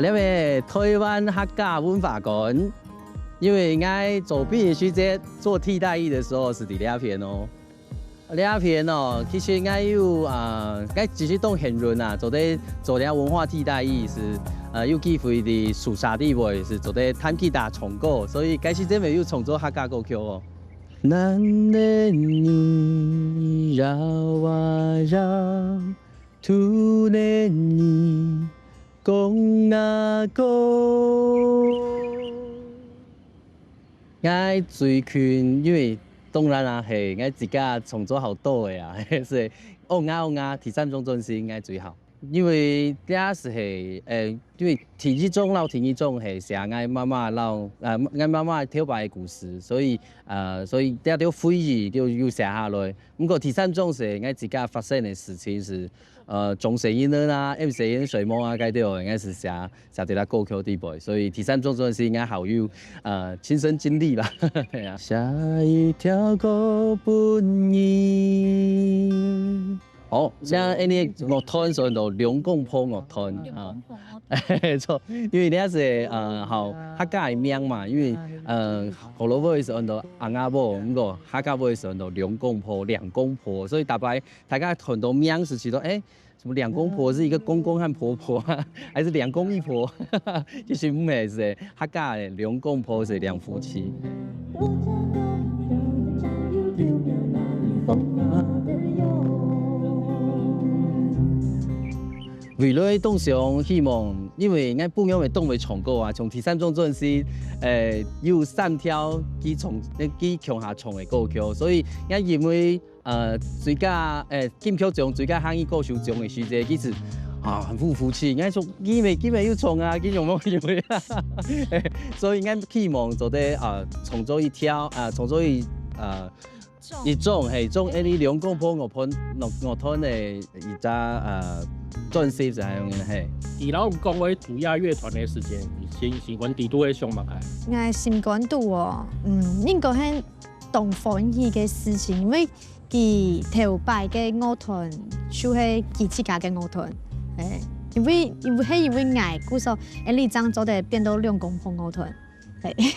那个台湾客家文化馆，因为我做毕业学姐做替代役的时候是伫那边哦。那边哦，其实我有我只是当现任啊，做了文化替代役是有机会伫树沙地位是做咧弹吉他唱歌，所以开始这边有创作客家歌曲哦。咱的你绕啊绕，土的你讲啊讲。我最近因为当然啦，係我自家創作好多嘅啊，所以第三種專是應該最好。因為這是因為第一種係寫我媽媽我媽媽跳擺嘅故事，所以這條回憶就要寫下來。不過第三種是我自家發生嘅事情是，中學英文啊、M 學英水夢啊，嗰啲我應該是寫啲啦歌曲地步，所以第三種專是應該好有親身經歷啦。下一條歌伴你。哦，像呢樂團上到兩公婆樂團啊，錯，因為呢是好客家嘅名嘛，因為葫蘆尾是按照阿亞婆，咁個客家尾是按照兩公婆，所以大家很多名是知道，什麼兩公婆是一個公公和婆婆啊，還是兩公一婆？其實唔係，是客家嘅兩公婆是兩夫妻。未來動上希望，因為我本樣嘅動會唱歌啊，從第三種陣時，有3條佢強下唱嘅歌曲，所以我認為最佳金曲獎最佳漢語歌手獎嘅學姐，其實很服氣，我說佢未要唱啊，佢用乜嘢啊？所以我希望做啲創作一條創作一種係種啲兩公婆樂團嘅一隻專輯就係咁樣係。而家我們講回塗鴉樂團嘅事情，新關地都會想乜嘢？我新關度哦，應該係動歡喜嘅事情，因為佢頭擺嘅樂團就係佢自家嘅樂團，因為愛故所，你將做得變到兩公婆樂團，係。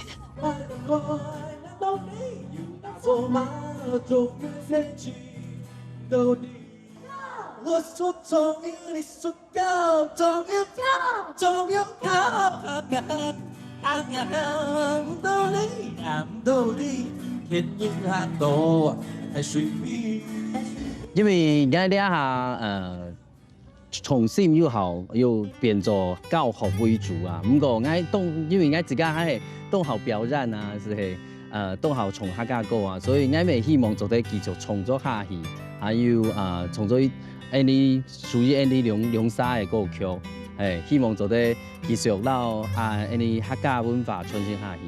我說終於你說夠，終於因為而家呢下重新又好又變做教學為主啊，不過因為我自家係都好表演啊，都好唱客家歌啊，所以我咪希望做啲繼續創作下去，還有創作屬於兩沙嘅歌曲，希望做啲繼續讓客家文化傳承下去。